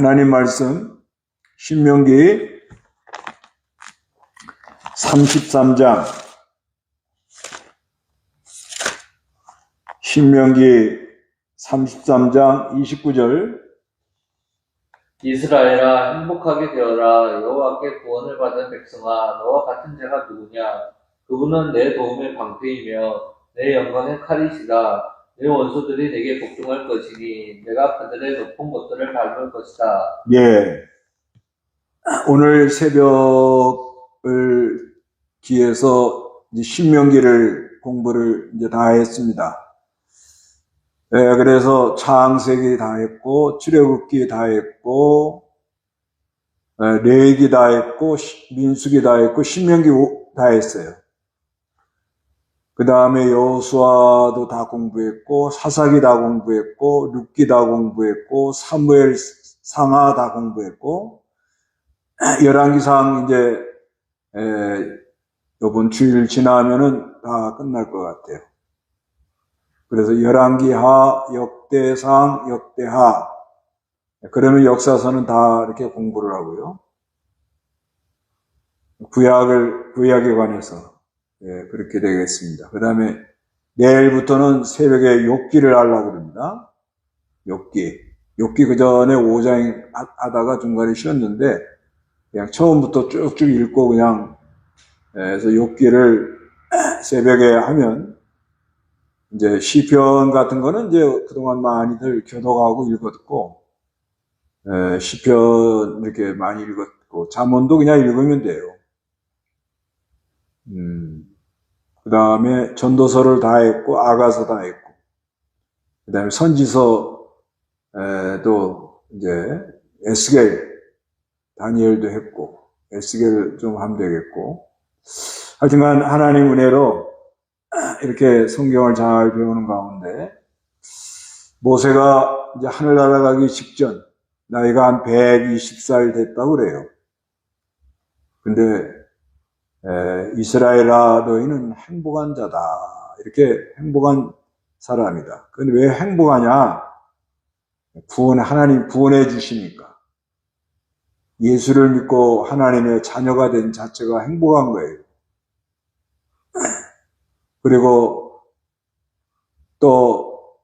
하나님 말씀 신명기 33장 신명기 33장 29절 이스라엘아 행복하게 되어라. 여호와께 구원을 받은 백성아 너와 같은 자가 누구냐. 그분은 내 도움의 방패이며 내 영광의 칼이시다. 내 원수들이 내게 복종할 것이니 내가 그들의 높은 것들을 밟을 것이다. 예, 오늘 새벽을 기해서 이제 신명기를 공부를 이제 다 했습니다. 예, 그래서 창세기 다 했고 출애굽기 다 했고 레위기 다 했고 민수기 다 했고 신명기 다 했어요. 그 다음에 여호수아도 다 공부했고 사사기 다 공부했고 룻기 다 공부했고 사무엘 상하 다 공부했고 열왕기상 이제 이번 주일 지나면은 다 끝날 것 같아요. 그래서 열왕기하, 역대상, 역대하 그러면 역사서는 다 이렇게 공부를 하고요. 구약에 관해서 그렇게 되겠습니다. 그 다음에 내일부터는 새벽에 욥기를 하려고 그럽니다. 욥기 그 전에 5장 하다가 중간에 쉬었는데 그냥 처음부터 쭉쭉 읽고 그냥 그래서 욥기를 새벽에 하면 이제 시편 같은 거는 이제 그동안 많이들 교독하고 읽었고 시편 이렇게 많이 읽었고 잠언도 그냥 읽으면 돼요. 그 다음에 전도서를 다 했고 아가서 다 했고 그 다음에 선지서도 이제 에스겔 다니엘도 했고 에스겔 좀 하면 되겠고 하여튼간 하나님 은혜로 이렇게 성경을 잘 배우는 가운데 모세가 이제 하늘 날아가기 직전 나이가 한 120살 됐다고 그래요. 근데 이스라엘아 너희는 행복한 자다 이렇게 행복한 사람이다. 근데 왜 행복하냐? 하나님 구원해 주시니까 예수를 믿고 하나님의 자녀가 된 자체가 행복한 거예요. 그리고 또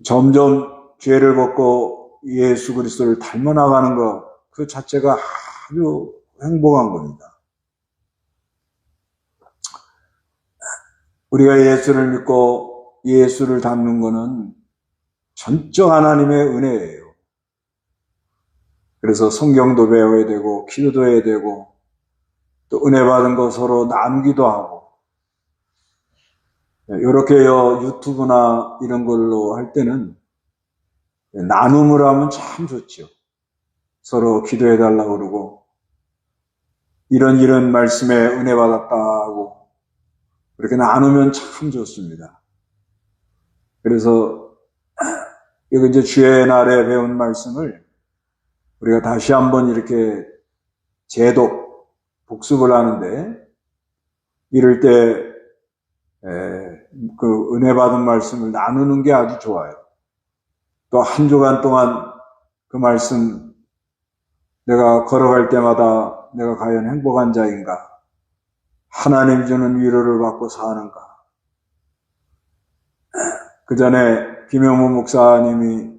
점점 죄를 벗고 예수 그리스도를 닮아나가는 것 그 자체가 아주 행복한 겁니다. 우리가 예수를 믿고 예수를 닮는 것은 전적 하나님의 은혜예요. 그래서 성경도 배워야 되고 기도도 해야 되고 또 은혜 받은 거 서로 나누기도 하고 이렇게 유튜브나 이런 걸로 할 때는 나눔을 하면 참 좋죠. 서로 기도해 달라고 그러고 이런 말씀에 은혜 받았다 하고 그렇게 나누면 참 좋습니다. 그래서 이거 이제 주의 날에 배운 말씀을 우리가 다시 한번 이렇게 복습을 하는데 이럴 때 그 은혜 받은 말씀을 나누는 게 아주 좋아요. 또 한 주간 동안 그 말씀 내가 걸어갈 때마다 내가 과연 행복한 자인가? 하나님 주는 위로를 받고 사는가? 그 전에 김영무 목사님이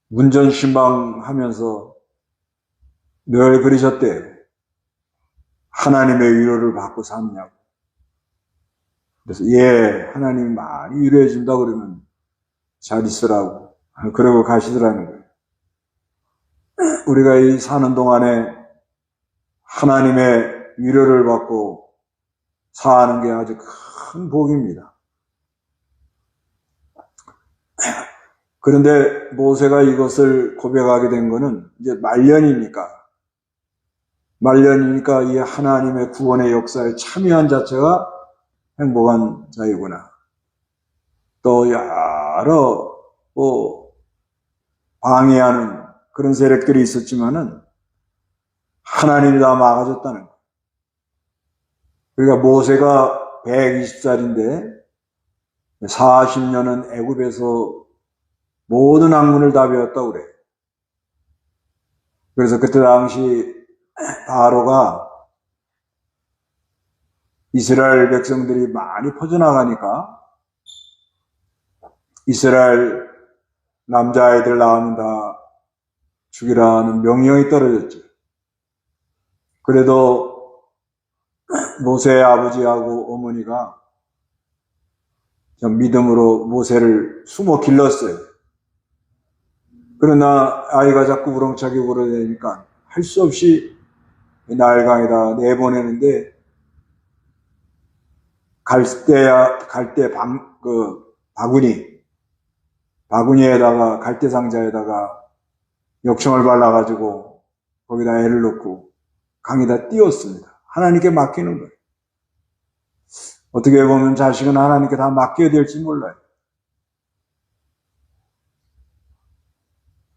문전신방 하면서 늘 그러셨대요. 하나님의 위로를 받고 삽냐고. 그래서 하나님이 많이 위로해 준다 그러면 잘 있으라고 그러고 가시더라는 거예요. 우리가 이 사는 동안에 하나님의 위로를 받고 사는 게 아주 큰 복입니다. 그런데 모세가 이것을 고백하게 된 거는 이제 말년이니까 이 하나님의 구원의 역사에 참여한 자체가 행복한 자이구나. 또 여러 방해하는 그런 세력들이 있었지만은 하나님이 다 막아줬다는 거예요. 그러니까 모세가 120살인데 40년은 애굽에서 모든 학문을 다 배웠다고 그래요. 그래서 그때 당시 바로가 이스라엘 백성들이 많이 퍼져나가니까 이스라엘 남자아이들 낳으면 다 죽이라는 명령이 떨어졌죠. 그래도 모세의 아버지하고 어머니가 좀 믿음으로 모세를 숨어 길렀어요. 그러나 아이가 자꾸 우렁차게 울어대니까 할 수 없이 나일강에다 내보내는데 바구니에다가 갈대 상자에다가 역청을 발라가지고 거기다 애를 넣고 강에다 띄웠습니다. 하나님께 맡기는 거예요. 어떻게 보면 자식은 하나님께 다 맡겨야 될지 몰라요.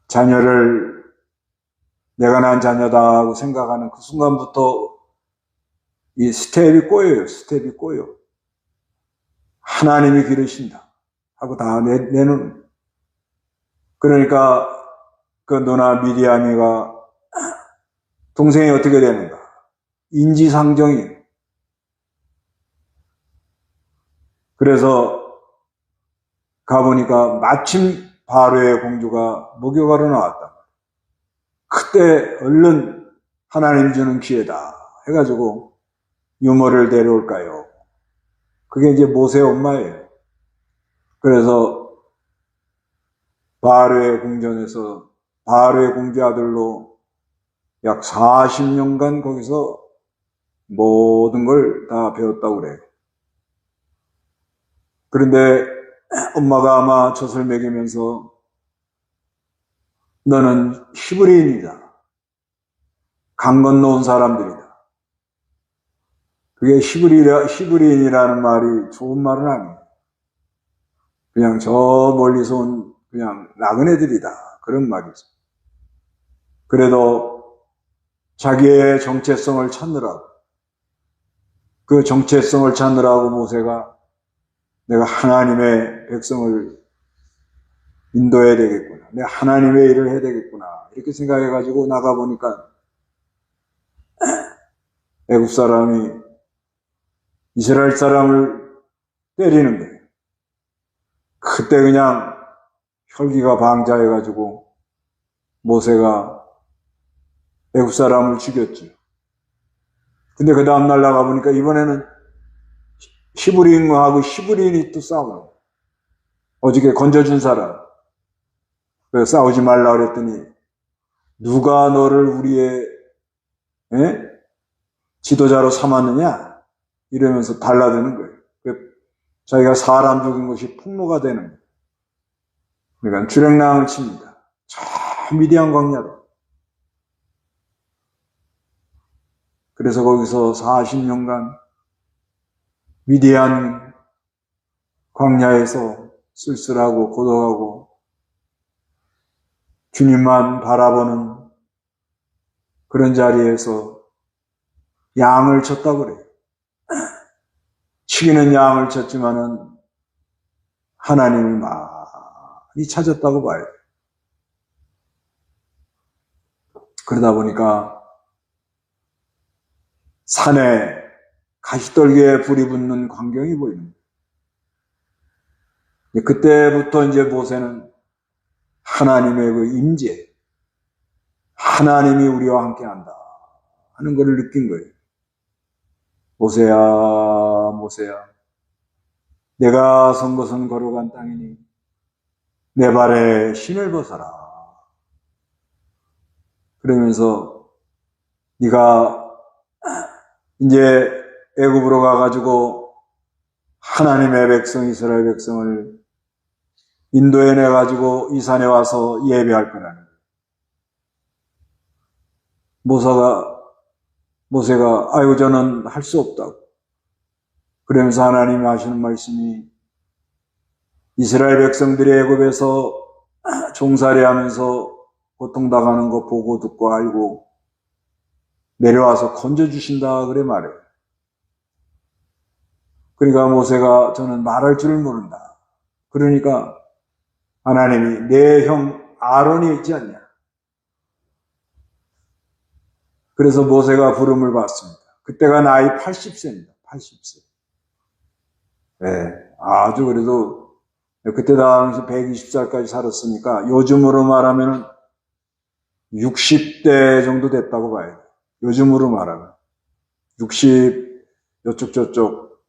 자녀를 내가 낳은 자녀다 하고 생각하는 그 순간부터 이 스텝이 꼬여요. 스텝이 꼬여. 하나님이 기르신다 하고 다 내놓는. 그러니까 그 누나 미디아미가 동생이 어떻게 되는가? 인지상정이. 그래서 가보니까 마침 바로의 공주가 목욕하러 나왔다. 그때 얼른 하나님 주는 기회다 해가지고 유모를 데려올까요? 그게 이제 모세 엄마예요. 그래서 바로의 궁전에서 바로의 공주 아들로 약 40년간 거기서 모든 걸 다 배웠다고 그래요. 그런데 엄마가 아마 젖을 먹이면서 너는 히브리인이다. 강 건너온 사람들이다. 그게 히브리인이라는 말이 좋은 말은 아니에요. 그냥 저 멀리서 온 그냥 나그네들이다. 그런 말이죠. 그래도 자기의 정체성을 찾느라고, 그 정체성을 찾느라고 모세가 내가 하나님의 백성을 인도해야 되겠구나. 내가 하나님의 일을 해야 되겠구나. 이렇게 생각해가지고 나가보니까 애굽 사람이 이스라엘 사람을 때리는 거예요. 그때 그냥 혈기가 방자해가지고 모세가 애굽 사람을 죽였죠. 근데 그 다음날 나가보니까 이번에는 히브리인하고 히브리인이 또 싸우는 거예요. 어저께 건져준 사람. 그래서 싸우지 말라 그랬더니 누가 너를 우리의 지도자로 삼았느냐? 이러면서 달라드는 거예요. 자기가 사람 죽인 것이 폭로가 되는 거예요. 그러니까 주랭랑을 칩니다. 저 미디안 광야로. 그래서 거기서 40년간 미디안 광야에서 쓸쓸하고 고독하고 주님만 바라보는 그런 자리에서 양을 쳤다고 그래요. 치기는 양을 쳤지만은 하나님을 많이 찾았다고 봐요. 그러다 보니까 산에 가시떨기에 불이 붙는 광경이 보이는 거예요. 그때부터 이제 모세는 하나님의 그 임재, 하나님이 우리와 함께 한다 하는 것을 느낀 거예요. 모세야, 모세야, 내가 선 것은 거룩한 땅이니 내 발에 신을 벗어라. 그러면서 네가 이제 애굽으로 가가지고 하나님의 백성, 이스라엘 백성을 인도해내가지고 이 산에 와서 예배할 거라는 거예요. 모세가 아이고 저는 할 수 없다고. 그러면서 하나님이 하시는 말씀이 이스라엘 백성들이 애굽에서 종살이하면서 고통당하는 거 보고 듣고 알고 내려와서 건져주신다 그래 말해요. 그러니까 모세가 저는 말할 줄을 모른다. 그러니까 하나님이 내 형 아론이 있지 않냐. 그래서 모세가 부름을 받습니다. 그때가 나이 80세입니다. 80세. 네, 아주 그래도 그때 당시 120살까지 살았으니까 요즘으로 말하면 60대 정도 됐다고 봐야 돼요. 요즘으로 말하면 60 요쪽 저쪽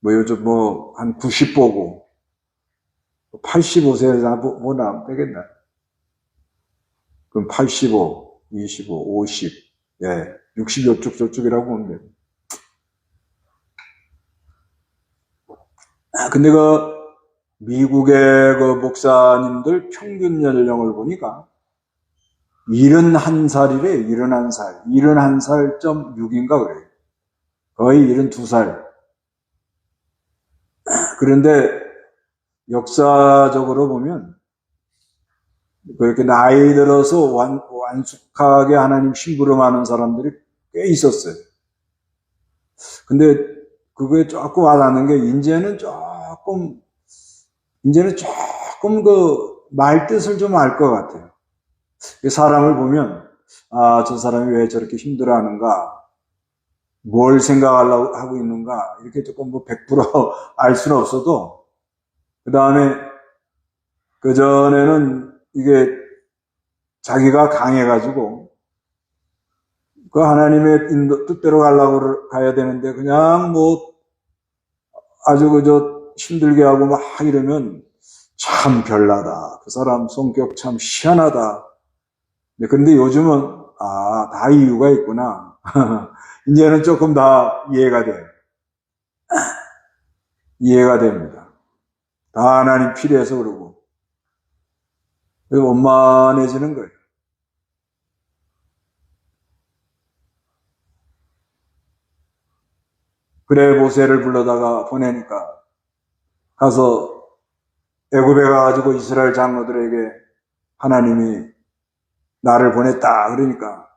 뭐 요즘 뭐 한 90 보고 85세에 뭐 나면 되겠나? 그럼 85, 25, 50, 예, 60 요쪽 저쪽이라고 보면 돼요. 근데 미국의 목사님들 평균 연령을 보니까 71살이래, 71살. 71.6인가 그래요. 거의 72살. 그런데 역사적으로 보면 그렇게 나이 들어서 완숙하게 하나님 심부름하는 사람들이 꽤 있었어요. 근데 그거에 조금 와닿는 게 이제는 조금 말뜻을 좀 알 것 같아요. 사람을 보면 저 사람이 왜 저렇게 힘들어하는가, 뭘 생각하려고 하고 있는가, 이렇게 조금 100%알 수는 없어도 그 다음에 그전에는 이게 자기가 강해가지고 그 하나님의 뜻대로 가려고 가야 되는데 그냥 아주 힘들게 하고 막 이러면 참 별나다. 그 사람 성격 참 희한하다. 근데 요즘은 다 이유가 있구나. 이제는 조금 다 이해가 돼요. 이해가 됩니다. 다 하나님 필요해서 그러고. 그래서 원만해지는 거예요. 그래 모세를 불러다가 보내니까 가서 애굽에 가가지고 이스라엘 장로들에게 하나님이 나를 보냈다 그러니까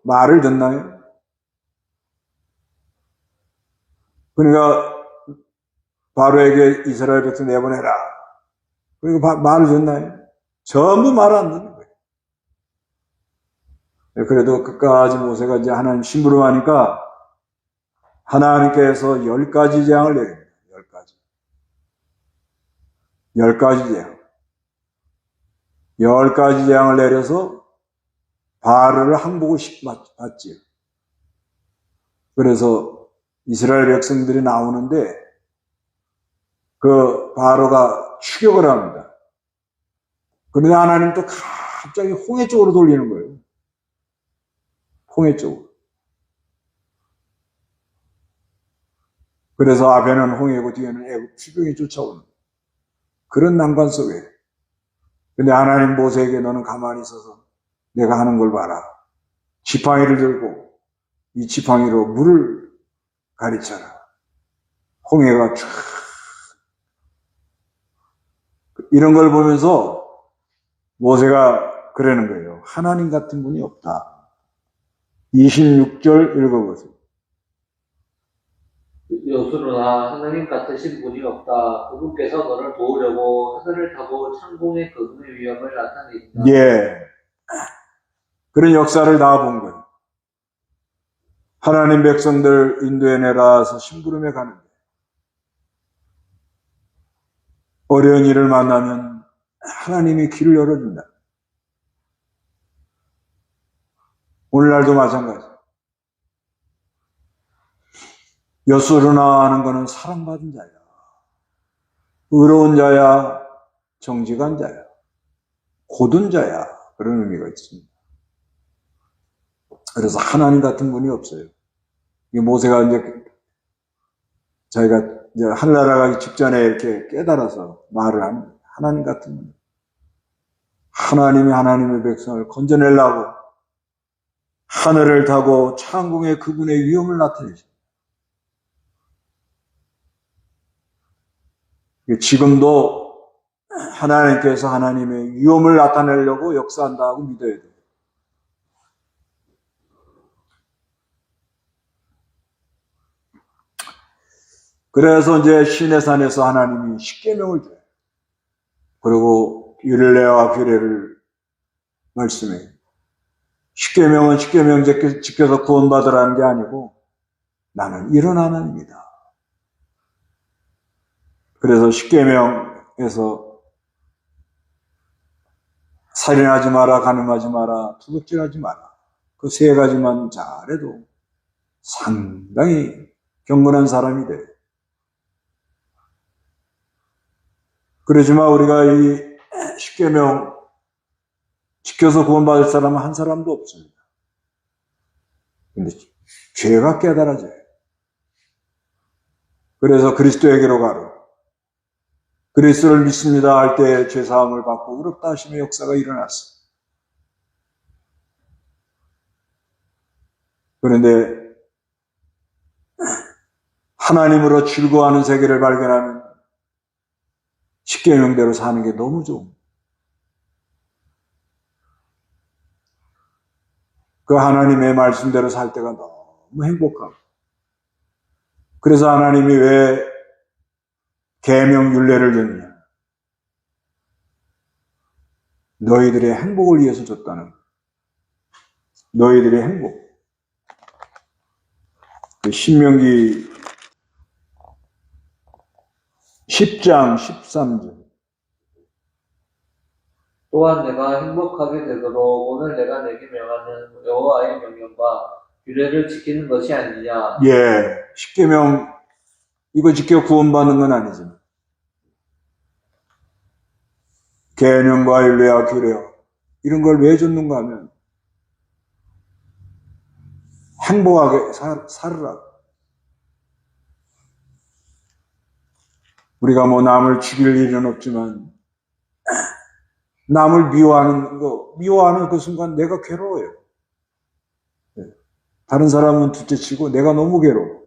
말을 듣나요? 그러니까 바로에게 이스라엘 백성 내보내라. 그러니까 말을 듣나요? 전부 말 안 듣는 거예요. 그래도 끝까지 모세가 이제 하나님 심부름하니까 하나님께서 10가지 재앙을 내립니다. 10가지 재앙. 10가지 재앙을 내려서 바로를 항복을 받지요. 그래서 이스라엘 백성들이 나오는데 그 바로가 추격을 합니다. 그런데 하나님 또 갑자기 홍해 쪽으로 돌리는 거예요. 홍해 쪽으로. 그래서 앞에는 홍해고 뒤에는 애굽 추병이 쫓아오는 그런 난관 속에. 근데 하나님 모세에게 너는 가만히 있어서 내가 하는 걸 봐라. 지팡이를 들고 이 지팡이로 물을 가리쳐라. 홍해가 쫙. 이런 걸 보면서 모세가 그러는 거예요. 하나님 같은 분이 없다. 26절 읽어보세요. 여수로나 하나님 같으신 분이 없다. 그분께서 너를 도우려고 하늘을 타고 창공의 그분의 위엄을 나타내신다. 예. 그런 역사를 다 본 거예요. 하나님 백성들 인도에 내라서 심부름에 가는데 어려운 일을 만나면 하나님이 길을 열어준다. 오늘날도 마찬가지. 여수르나 하는 것은 사랑받은 자야. 의로운 자야. 정직한 자야. 고든 자야. 그런 의미가 있습니다. 그래서 하나님 같은 분이 없어요. 모세가 자기가 하늘나라 가기 직전에 이렇게 깨달아서 말을 합니다. 하나님 같은 분. 하나님이 하나님의 백성을 건져내려고 하늘을 타고 창공의 그분의 위엄을 나타내십니다. 지금도 하나님께서 하나님의 위엄을 나타내려고 역사한다고 믿어야 돼요. 그래서 이제 시내산에서 하나님이 십계명을 줘요. 그리고 율례와 규례를 말씀이에요. 십계명은 십계명 지켜서 구원받으라는 게 아니고 나는 이런 하나님이다. 그래서 십계명에서 살인하지 마라, 간음하지 마라, 도둑질하지 마라. 그 세 가지만 잘해도 상당히 경건한 사람이 돼요. 그러지만 우리가 이 십계명 지켜서 구원받을 사람은 한 사람도 없습니다. 근데 죄가 깨달아져요. 그래서 그리스도에게로 가라. 그리스도를 믿습니다 할 때 죄사함을 받고 의롭다 하심의 역사가 일어났어요. 그런데 하나님으로 즐거워하는 세계를 발견하면 십계명대로 사는 게 너무 좋은 그 하나님의 말씀대로 살 때가 너무 행복하고 그래서 하나님이 왜 계명 율례를 줬냐? 너희들의 행복을 위해서 줬다는 거예요. 너희들의 행복. 신명기 10장 13절. 또한 내가 행복하게 되도록 오늘 내가 내게 명하는 여호와의 명령과 규례를 지키는 것이 아니냐. 예, 십계명 이거 지켜 구원받는 건 아니지만 계명과 율례와 규례와 이런 걸 왜 줬는가 하면 행복하게 살으라고. 우리가 뭐 남을 죽일 일은 없지만 남을 미워하는 그 순간 내가 괴로워요. 다른 사람은 둘째치고 내가 너무 괴로워.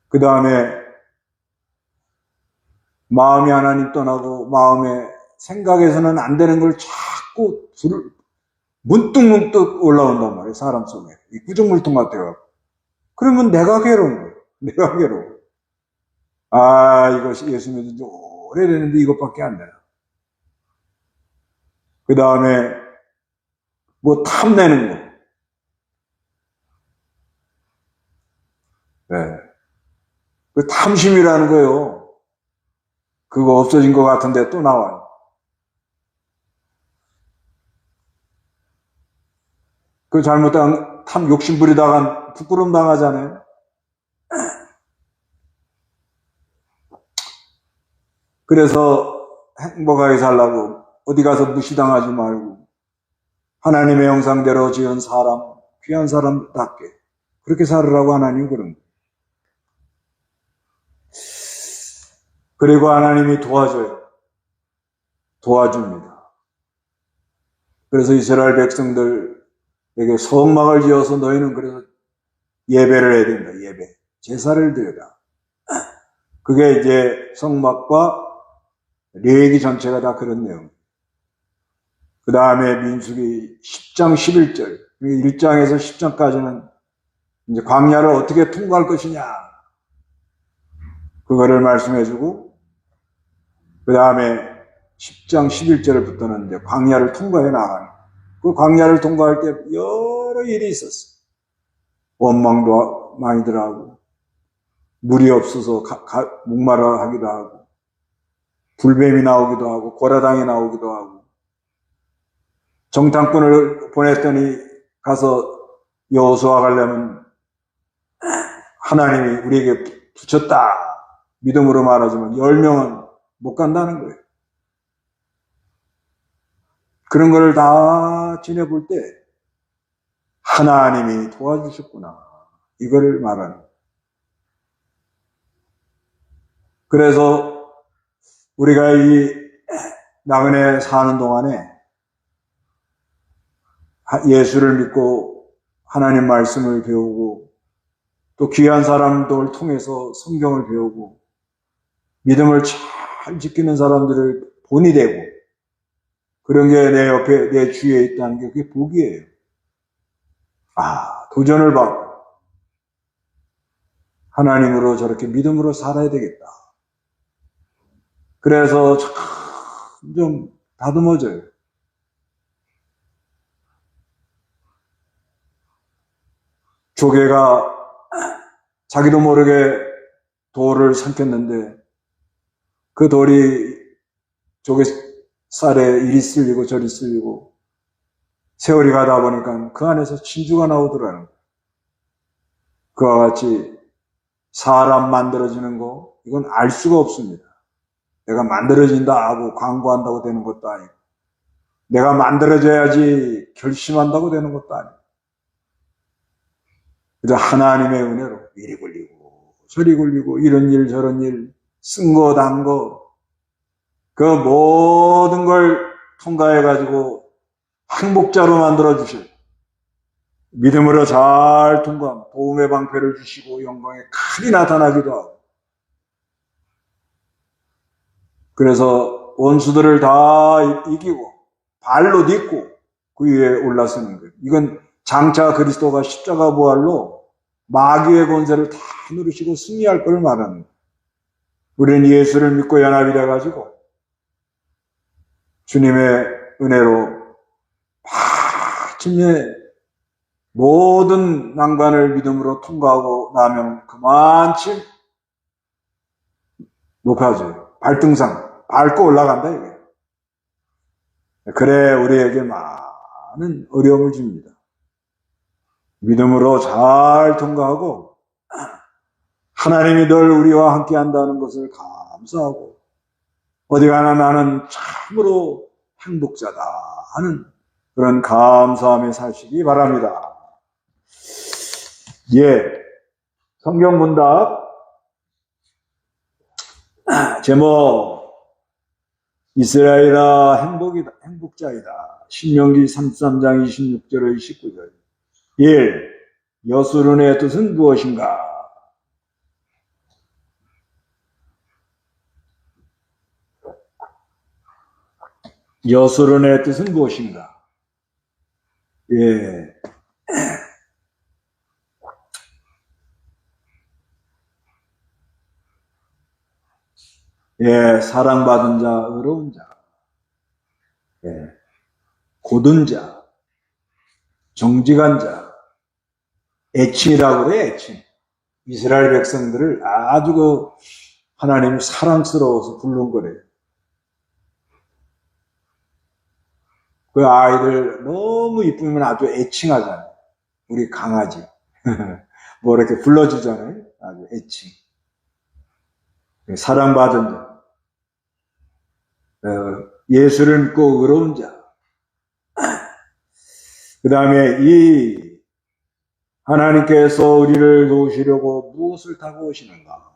그 다음에 마음이 하나님 떠나고 마음의 생각에서는 안 되는 걸 자꾸 문득문득 올라온단 말이에요. 사람 속에. 이 구정물통 같아요. 그러면 내가 괴로운 거예요. 내가 괴로워. 아, 이거 예수 믿은 지 오래됐는데 이것밖에 안 되나. 그 다음에 뭐 탐내는 거. 네. 그 탐심이라는 거요. 그거 없어진 것 같은데 또 나와요. 그 잘못한 욕심 부리다가 부끄러움 당하잖아요. 그래서 행복하게 살라고 어디 가서 무시당하지 말고 하나님의 형상대로 지은 사람, 귀한 사람답게 그렇게 살으라고 하나님이 그런 거예요. 그리고 하나님이 도와줘요. 도와줍니다. 그래서 이스라엘 백성들에게 성막을 지어서 너희는 그래서 예배를 해야 된다. 예배. 제사를 드려라. 그게 이제 성막과 레위기 전체가 다 그런 내용. 그 다음에 민수기 10장 11절. 1장에서 10장까지는 이제 광야를 어떻게 통과할 것이냐. 그거를 말씀해주고, 그 다음에 10장 11절부터는 이제 광야를 통과해 나가는. 그 광야를 통과할 때 여러 일이 있었어. 원망도 많이들 하고, 물이 없어서 목마르 하기도 하고, 불뱀이 나오기도 하고, 고라당이 나오기도 하고, 정탐꾼을 보냈더니 가서 여호수아 가려면 하나님이 우리에게 붙였다. 믿음으로 말하지만 10명은 못 간다는 거예요. 그런 걸 다 지내볼 때 하나님이 도와주셨구나. 이거를 말하는 거예요. 그래서 우리가 이 나그네 사는 동안에 예수를 믿고 하나님 말씀을 배우고 또 귀한 사람들을 통해서 성경을 배우고 믿음을 잘 지키는 사람들을 본이 되고 그런 게 내 옆에 내 주위에 있다는 게 그게 복이에요. 아, 도전을 받고 하나님으로 저렇게 믿음으로 살아야 되겠다. 그래서 좀 다듬어져요. 조개가 자기도 모르게 돌을 삼켰는데 그 돌이 조개 쌀에 이리 쓸리고 저리 쓸리고 세월이 가다 보니까 그 안에서 진주가 나오더라는 거예요. 그와 같이 사람 만들어지는 거 이건 알 수가 없습니다. 내가 만들어진다 하고 광고한다고 되는 것도 아니고 내가 만들어져야지 결심한다고 되는 것도 아니고 그저 하나님의 은혜로 이리 굴리고 저리 굴리고 이런 일 저런 일 쓴 거 단 거 그 모든 걸 통과해가지고 행복자로 만들어주실 믿음으로 잘 통과하면 도움의 방패를 주시고 영광의 칼이 나타나기도 하고 그래서 원수들을 다 이기고 발로 딛고 그 위에 올라서는 거예요. 이건 장차 그리스도가 십자가 부활로 마귀의 권세를 다 누르시고 승리할 걸 말하는 거예요. 우리는 예수를 믿고 연합이 돼가지고 주님의 은혜로 마침내 모든 난관을 믿음으로 통과하고 나면 그만치 높아져요. 발등상 밟고 올라간다 이거예요. 그래 우리에게 많은 어려움을 줍니다. 믿음으로 잘 통과하고 하나님이 늘 우리와 함께 한다는 것을 감사하고 어디 가나 나는 참으로 행복자다 하는 그런 감사함에 사시기 바랍니다. 예, 성경 문답 제목 이스라엘아 행복자이다. 신명기 33장 26절의 19절 1. 여수론의 뜻은 무엇인가? 여수론의 뜻은 무엇인가? 예. 예, 사랑받은 자, 의로운 자, 예, 고든 자, 정직한 자, 애칭이라고 그래, 애칭. 이스라엘 백성들을 아주 그 하나님이 사랑스러워서 부른 거래요. 그 아이들 너무 이쁘면 아주 애칭하잖아요. 우리 강아지. 뭐 이렇게 불러주잖아요. 아주 애칭. 사랑받은 자. 예수를 믿고 의로운 자. 그 다음에 이 하나님께서 우리를 도우시려고 무엇을 타고 오시는가?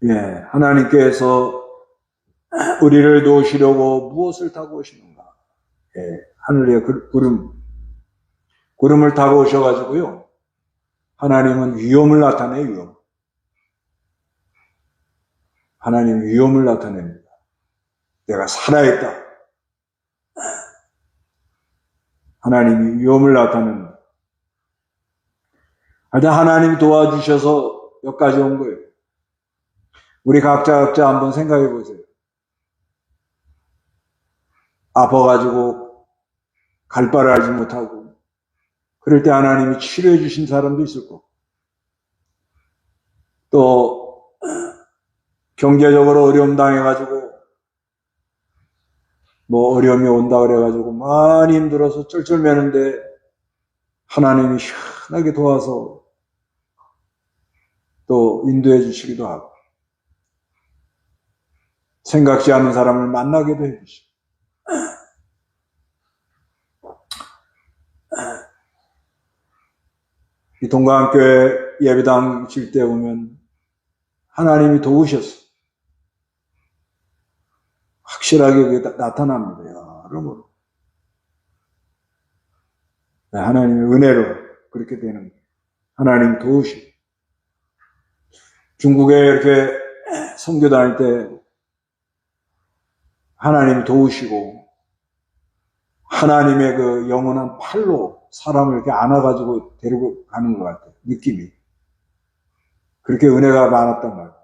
예, 하나님께서 우리를 도우시려고 무엇을 타고 오시는가? 예, 하늘의 구름을 타고 오셔가지고요. 하나님은 위험을 나타내요, 위험. 하나님 위험을 나타냅니다. 내가 살아있다. 하나님이 위험을 나타냅니다. 하여튼 하나님이 도와주셔서 여기까지 온 거예요. 우리 각자 한번 생각해 보세요. 아파가지고 갈 바를 알지 못하고 그럴 때 하나님이 치료해 주신 사람도 있을 거고 또 경제적으로 어려움 당해가지고 뭐 어려움이 온다 그래가지고 많이 힘들어서 쩔쩔매는데 하나님이 시원하게 도와서 또 인도해 주시기도 하고 생각지 않은 사람을 만나게도 해주시고 이 동강교회 예배당 칠 때 보면 하나님이 도우셨어. 확실하게 그게 나타납니다. 여러모로. 하나님의 은혜로 그렇게 되는 거예요. 하나님 도우시고. 중국에 이렇게 선교 다닐 때 하나님 도우시고 하나님의 그 영원한 팔로 사람을 이렇게 안아가지고 데리고 가는 것 같아요. 느낌이. 그렇게 은혜가 많았단 말이에요.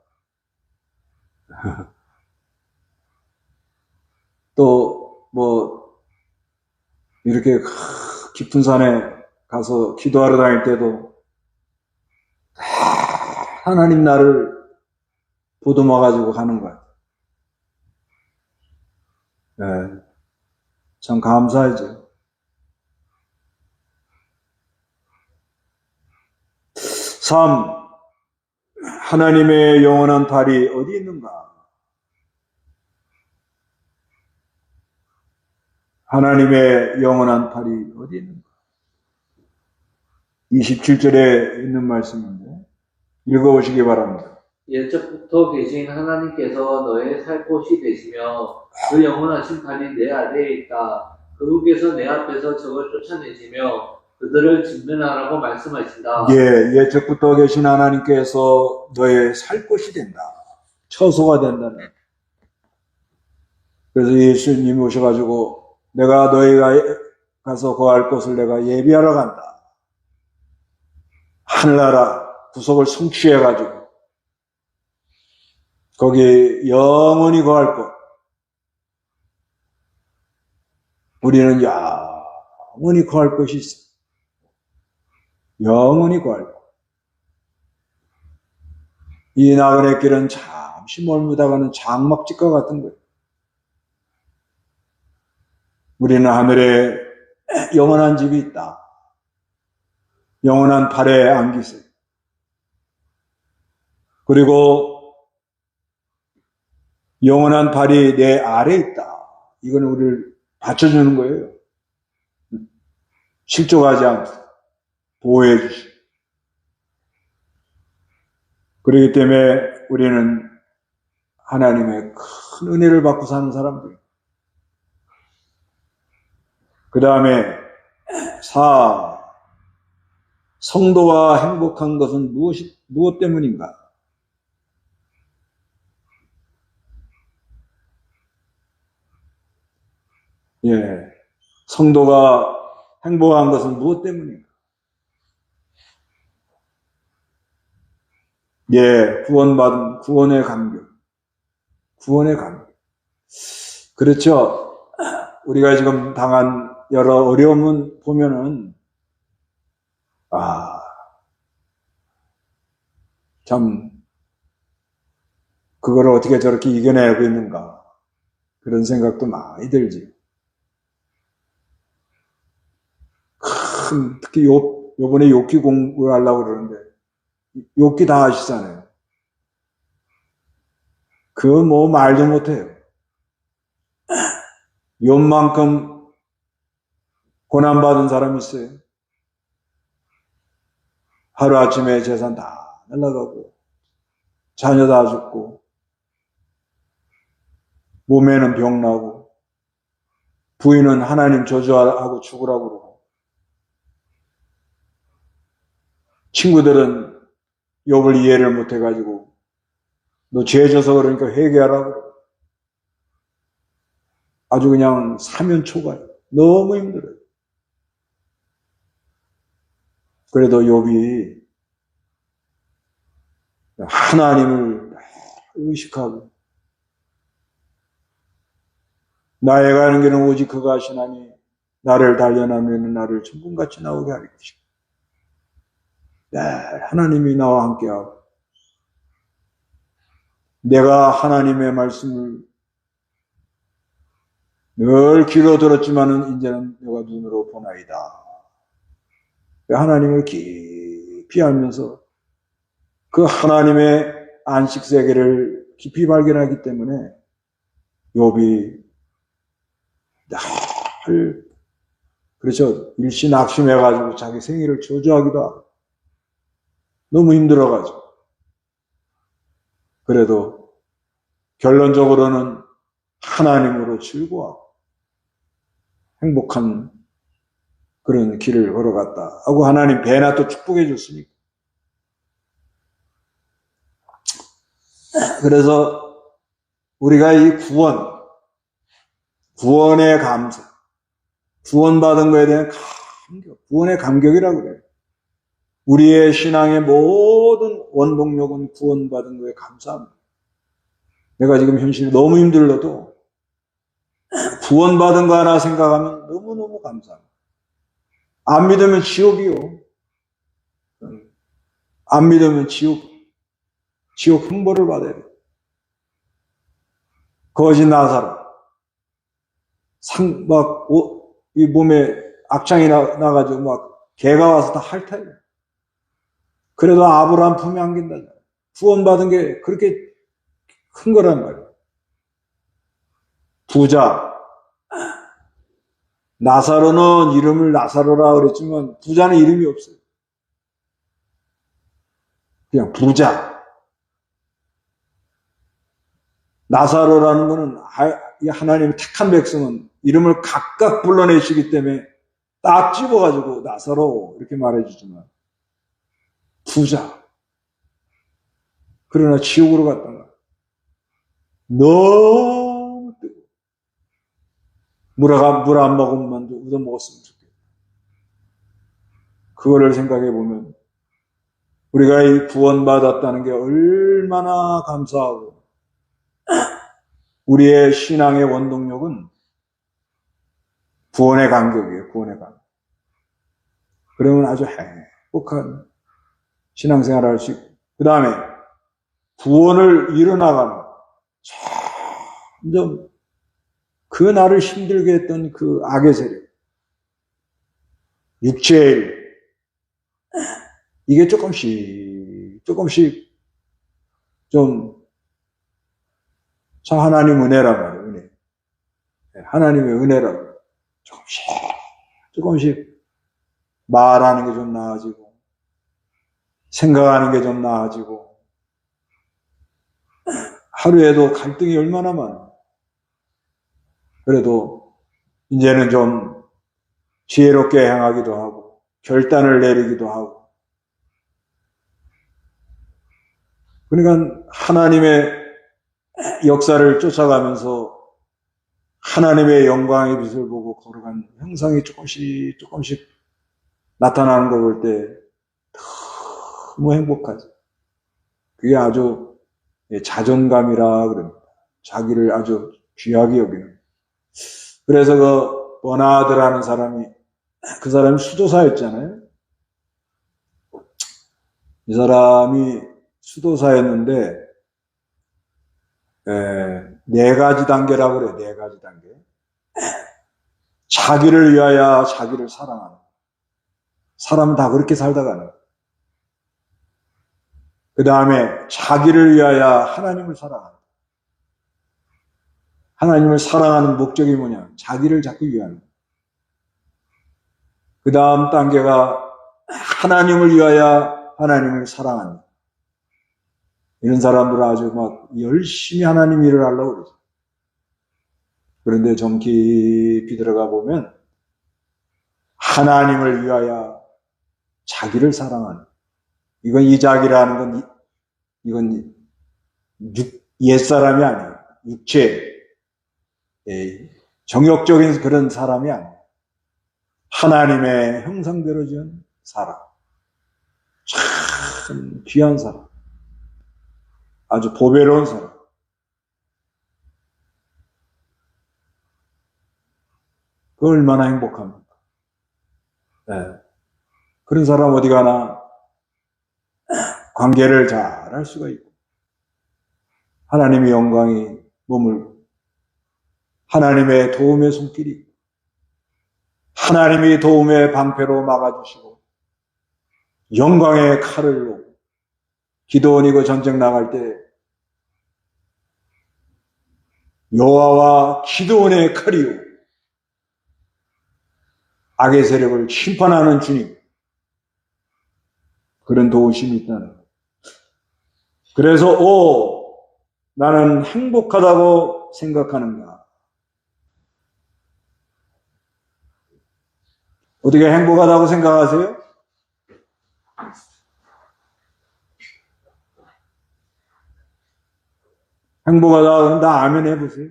또, 이렇게 깊은 산에 가서 기도하러 다닐 때도 하나님 나를 보듬어가지고 가는 거야. 네, 참 감사하죠. 3. 하나님의 영원한 발이 어디 있는가? 하나님의 영원한 발이 어디 있는가? 27절에 있는 말씀인데 읽어보시기 바랍니다. 옛적부터 계신 하나님께서 너의 살 곳이 되시며 그 영원하신 발이 내 아래에 있다. 그분께서 내 앞에서 적을 쫓아내시며 그들을 진멸하라고 말씀하신다. 예, 옛적부터 계신 하나님께서 너의 살 곳이 된다. 처소가 된다는. 그래서 예수님이 오셔가지고 내가 너희가 가서 거할 곳을 내가 예비하러 간다. 하늘나라 구속을 성취해가지고 거기 영원히 거할 곳. 우리는 영원히 거할 곳이 있어. 영원히 거할 곳. 이 나그네 길은 잠시 멀무다가는 장막집과 같은 거예요. 우리는 하늘에 영원한 집이 있다. 영원한 발에 안기세. 그리고 영원한 발이 내 아래에 있다. 이건 우리를 받쳐주는 거예요. 실족하지 않고 보호해 주시고. 그렇기 때문에 우리는 하나님의 큰 은혜를 받고 사는 사람들. 그 다음에 4. 성도가 행복한 것은 무엇 때문인가? 예. 성도가 행복한 것은 무엇 때문인가? 예. 구원의 감격. 구원의 감격. 그렇죠. 우리가 지금 당한 여러 어려움은 보면은, 참, 그걸 어떻게 저렇게 이겨내고 있는가. 그런 생각도 많이 들지. 특히 요번에 욥기 공부를 하려고 그러는데, 욥기 다 아시잖아요. 그거 말도 못해요. 욥만큼 고난받은 사람이 있어요. 하루아침에 재산 다 날아가고, 자녀 다 죽고, 몸에는 병 나고, 부인은 하나님 저주하고 죽으라고 그러고, 친구들은 욥을 이해를 못해가지고, 너 죄져서 그러니까 회개하라고. 아주 그냥 사면초가요. 너무 힘들어요. 그래도 욥이 하나님을 의식하고 나의 가는 길은 오직 그가 하시나니 나를 단련하면 나를 천군같이 나오게 하리 것이다. 네, 하나님이 나와 함께하고 내가 하나님의 말씀을 늘 귀로 들었지만은 이제는 내가 눈으로 보나이다. 하나님을 깊이 알면서 그 하나님의 안식세계를 깊이 발견하기 때문에 욥이 늘 그렇죠. 일시낙심해가지고 자기 생일을 저주하기도 하고 너무 힘들어가지고 그래도 결론적으로는 하나님으로 즐거워하고 행복한 그런 길을 걸어갔다 하고 하나님 배나 또 축복해 줬으니까. 그래서 우리가 이 구원의 감사, 구원받은 거에 대한 감격, 구원의 감격이라고 그래요. 우리의 신앙의 모든 원동력은 구원받은 거에 감사합니다. 내가 지금 현실이 너무 힘들어도 구원받은 거 하나 생각하면 너무너무 감사합니다. 안 믿으면 지옥이요. 안 믿으면 지옥 형벌을 받아야 돼. 거지 나사로. 이 몸에 악창이 나가지고 개가 와서 다 핥아요. 그래도 아브라함 품에 안긴다. 구원받은 게 그렇게 큰 거란 말이에요. 부자. 나사로는 이름을 나사로라 그랬지만 부자는 이름이 없어요. 그냥 부자. 나사로라는 거는 하나님의 택한 백성은 이름을 각각 불러내시기 때문에 딱 집어가지고 나사로 이렇게 말해주지만 부자. 그러나 지옥으로 갔단 말이에요. 너무 뜨거워. 물 안 먹으면 만도 얻어 먹었으면 좋겠다. 그거를 생각해 보면 우리가 이 구원받았다는 게 얼마나 감사하고 우리의 신앙의 원동력은 구원의 간격이에요. 구원의 간격. 그러면 아주 행복한 신앙생활을 할 수 있고 그 다음에 구원을 이뤄나가는 점점 그 나를 힘들게 했던 그 악의 세력 육체의 일 이게 조금씩 좀 하나님 은혜란 말이에요. 은혜. 하나님의 은혜라고 조금씩 말하는 게 좀 나아지고 생각하는 게 좀 나아지고 하루에도 갈등이 얼마나 많아. 그래도 이제는 좀 지혜롭게 행하기도 하고 결단을 내리기도 하고 그러니까 하나님의 역사를 쫓아가면서 하나님의 영광의 빛을 보고 걸어간 형상이 조금씩 나타나는 걸 볼 때 너무 행복하지. 그게 아주 자존감이라 그럽니다. 자기를 아주 귀하게 여기는. 그래서 그 버나드라는 사람이 그 사람이 수도사였잖아요. 이 사람이 수도사였는데 네 가지 단계라고 그래요. 네 가지 단계. 자기를 위하여 자기를 사랑하는. 사람은 다 그렇게 살다가는. 그 다음에 자기를 위하여 하나님을 사랑하는. 하나님을 사랑하는 목적이 뭐냐? 자기를 자꾸 위하는. 그 다음 단계가 하나님을 위하여 하나님을 사랑하는. 이런 사람들은 아주 열심히 하나님 일을 하려고 그러죠. 그런데 좀 깊이 들어가 보면 하나님을 위하여 자기를 사랑하는. 이건 이 자기라는 건 이건 옛사람이 아니에요. 육체 정욕적인 그런 사람이 아니에요. 하나님의 형상대로 지은 사람. 참 귀한 사람. 아주 보배로운 사람. 그 얼마나 행복합니까? 네. 그런 사람 어디 가나 관계를 잘 할 수가 있고 하나님의 영광이 머물고 하나님의 도움의 손길이 있고 하나님의 도움의 방패로 막아주시고 영광의 칼을 놓고 기도원이 그 전쟁 나갈 때 여호와와 기도원의 칼이요 악의 세력을 심판하는 주님 그런 도우심이 있다는 거예요. 그래서 나는 행복하다고 생각하는가? 어떻게 행복하다고 생각하세요? 행복하다고 그러면 다 아멘 해보세요.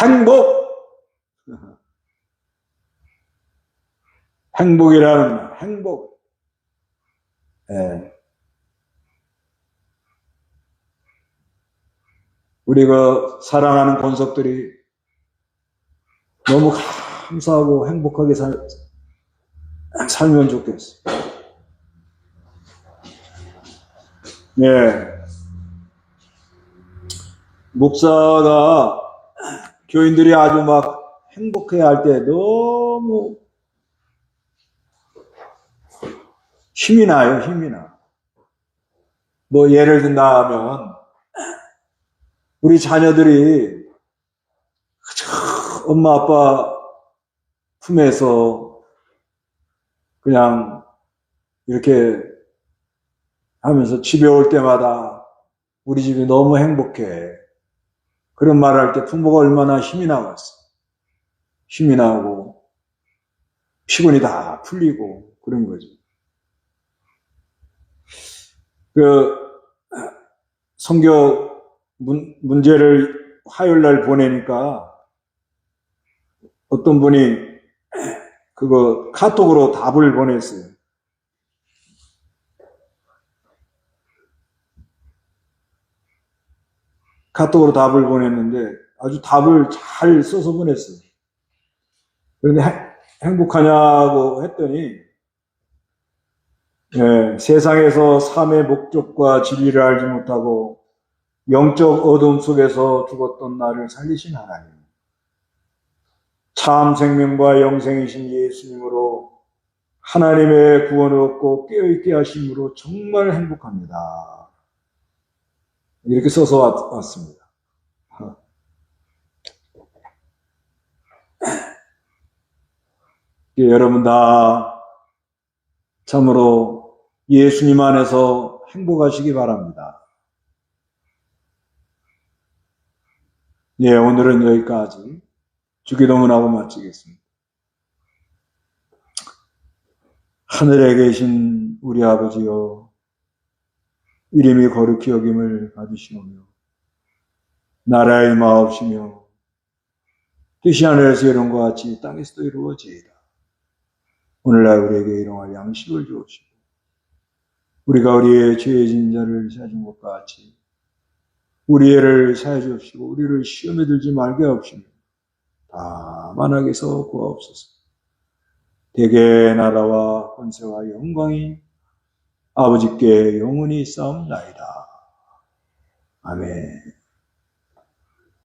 행복! 행복이라는 말, 행복. 예. 우리 그 사랑하는 권속들이 너무 감사하고 행복하게 살면 좋겠어. 예. 목사가 교인들이 아주 막 행복해 할 때 너무 힘이 나요, 힘이 나. 뭐 예를 든다 하면 우리 자녀들이 엄마 아빠 품에서 그냥 이렇게 하면서 집에 올 때마다 우리 집이 너무 행복해. 그런 말을 할 때 부모가 얼마나 힘이 나겠어. 힘이 나고 피곤이 다 풀리고 그런 거죠. 그 성경 문제를 화요일 날 보내니까 어떤 분이 그거 카톡으로 답을 보냈어요. 카톡으로 답을 보냈는데 아주 답을 잘 써서 보냈어요. 그런데 행복하냐고 했더니 세상에서 삶의 목적과 진리를 알지 못하고 영적 어둠 속에서 죽었던 나를 살리신 하나님, 참 생명과 영생이신 예수님으로 하나님의 구원을 얻고 깨어있게 하심으로 정말 행복합니다. 이렇게 써서 왔습니다. 여러분 다 참으로 예수님 안에서 행복하시기 바랍니다. 오늘은 여기까지 주기도문하고 마치겠습니다. 하늘에 계신 우리 아버지여, 이름이 거룩히 여김을 받으시오며 나라의 임하옵시며 뜻이 하늘에서 이룬 것 같이 땅에서도 이루어지이다. 오늘날 우리에게 일용할 양식을 주옵시고 우리가 우리의 죄진 자를 사해준 것과 같이 우리 애를 사해 주옵시고 우리를 시험에 들지 말게 하옵시며 다만 악에서 구하옵소서. 대개 나라와 권세와 영광이 아버지께 영원히 있사옵나이다. 아멘.